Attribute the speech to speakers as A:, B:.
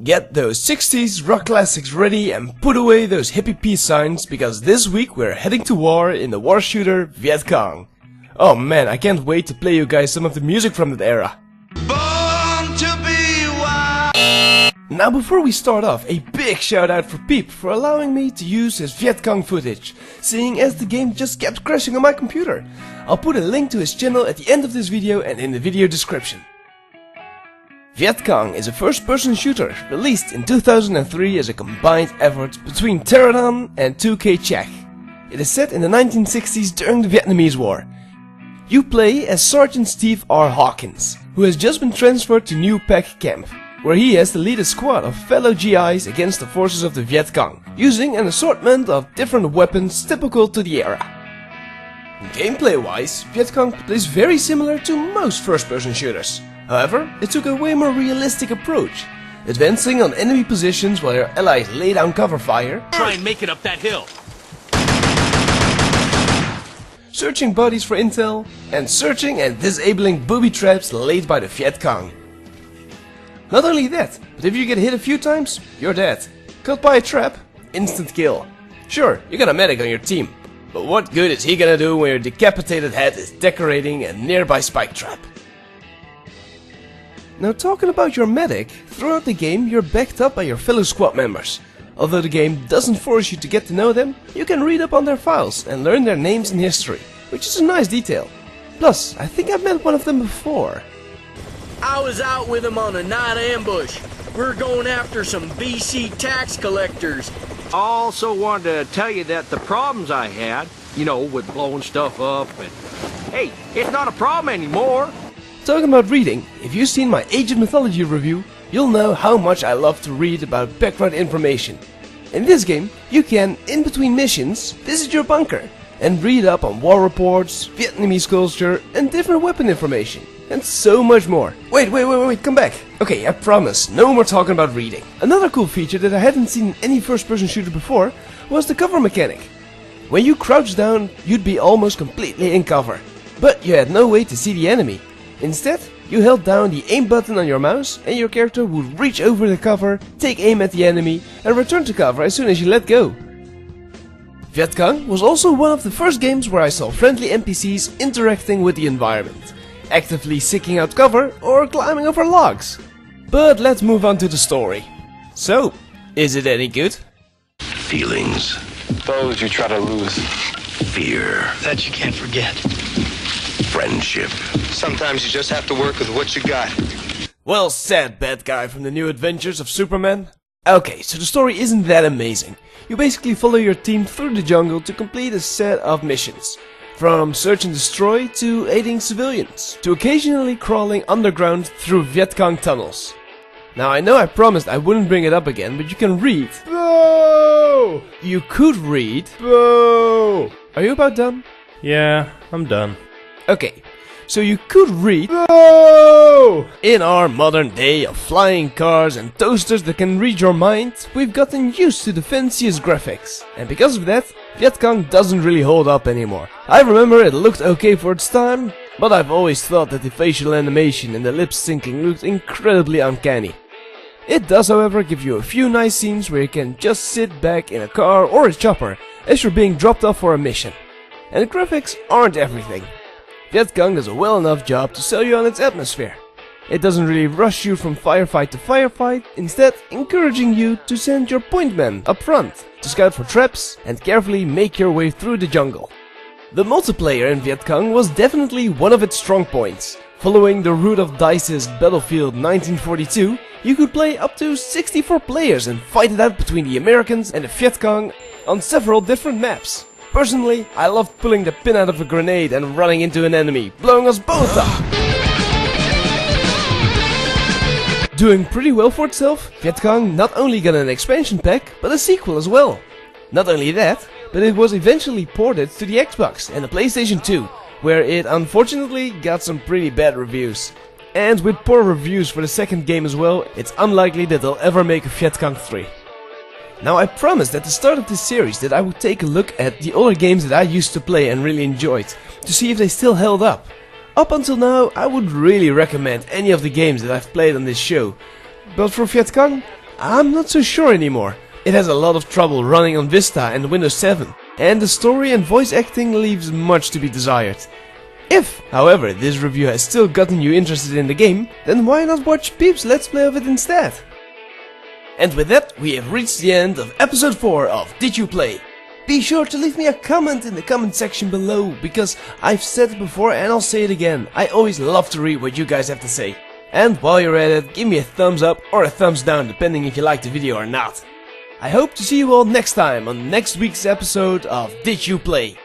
A: Get those 60s rock classics ready and put away those hippie peace signs, because this week we're heading to war in the war shooter Vietcong. Oh man, I can't wait to play you guys some of the music from that era.
B: Born to be wild.
A: Now before we start off, a big shout out for pheeph for allowing me to use his Vietcong footage, seeing as the game just kept crashing on my computer. I'll put a link to his channel at the end of this video and in the video description. Vietcong is a first-person shooter released in 2003 as a combined effort between Pterodon and 2K Czech. It is set in the 1960s during the Vietnamese War. You play as Sergeant Steve R. Hawkins, who has just been transferred to New Pac Camp, where he has to lead a squad of fellow GIs against the forces of the Vietcong, using an assortment of different weapons typical to the era. Gameplay-wise, Vietcong plays very similar to most first-person shooters. However, it took a way more realistic approach, advancing on enemy positions while your allies lay down cover fire,
C: try and make it up that hill,
A: searching bodies for intel, and searching and disabling booby traps laid by the Vietcong. Not only that, but if you get hit a few times, you're dead. Caught by a trap, instant kill. Sure, you got a medic on your team, but what good is he gonna do when your decapitated head is decorating a nearby spike trap? Now talking about your medic, throughout the game you're backed up by your fellow squad members. Although the game doesn't force you to get to know them, you can read up on their files and learn their names and history, which is a nice detail. Plus, I think I've met one of them before.
C: I was out with him on a night ambush. We're going after some BC tax collectors.
D: I also wanted to tell you that the problems I had, with blowing stuff up, and hey, it's not a problem anymore.
A: Talking about reading, if you've seen my Age of Mythology review, you'll know how much I love to read about background information. In this game, you can, in between missions, visit your bunker and read up on war reports, Vietnamese culture, and different weapon information, and so much more. Wait, come back. Okay, I promise, no more talking about reading. Another cool feature that I hadn't seen in any first-person shooter before was the cover mechanic. When you crouched down, you'd be almost completely in cover, but you had no way to see the enemy. Instead, you held down the aim button on your mouse and your character would reach over the cover, take aim at the enemy and return to cover as soon as you let go. Vietcong was also one of the first games where I saw friendly NPCs interacting with the environment, actively seeking out cover or climbing over logs. But let's move on to the story. So, is it any good?
E: Feelings.
F: Those you try to lose.
E: Fear.
F: That you can't forget.
E: Friendship.
F: Sometimes you just have to work with what you got.
A: Well said, bad guy from the New Adventures of Superman. Okay, so the story isn't that amazing. You basically follow your team through the jungle to complete a set of missions. From search and destroy to aiding civilians, to occasionally crawling underground through Vietcong tunnels. Now I know I promised I wouldn't bring it up again, but you can read. Whoa! You could read. Whoa! Are you about done?
G: Yeah, I'm done.
A: Okay, so you could read. Whoa! In our modern day of flying cars and toasters that can read your mind, we've gotten used to the fanciest graphics. And because of that, Vietcong doesn't really hold up anymore. I remember it looked okay for its time, but I've always thought that the facial animation and the lip syncing looked incredibly uncanny. It does, however, give you a few nice scenes where you can just sit back in a car or a chopper as you're being dropped off for a mission. And the graphics aren't everything. Vietcong does a well enough job to sell you on its atmosphere. It doesn't really rush you from firefight to firefight, instead encouraging you to send your point men up front to scout for traps and carefully make your way through the jungle. The multiplayer in Vietcong was definitely one of its strong points. Following the route of DICE's Battlefield 1942, you could play up to 64 players and fight it out between the Americans and the Vietcong on several different maps. Personally, I loved pulling the pin out of a grenade and running into an enemy, blowing us both up. Doing pretty well for itself, Vietcong not only got an expansion pack, but a sequel as well. Not only that, but it was eventually ported to the Xbox and the PlayStation 2, where it unfortunately got some pretty bad reviews. And with poor reviews for the second game as well, it's unlikely that they'll ever make a Vietcong 3. Now I promised at the start of this series that I would take a look at the older games that I used to play and really enjoyed, to see if they still held up. Up until now, I would really recommend any of the games that I've played on this show, but for Vietcong, I'm not so sure anymore. It has a lot of trouble running on Vista and Windows 7, and the story and voice acting leaves much to be desired. If, however, this review has still gotten you interested in the game, then why not watch pheeph's Let's Play of it instead? And with that, we have reached the end of episode 4 of Did You Play? Be sure to leave me a comment in the comment section below, because I've said it before and I'll say it again, I always love to read what you guys have to say. And while you're at it, give me a thumbs up or a thumbs down depending if you like the video or not. I hope to see you all next time on next week's episode of Did You Play?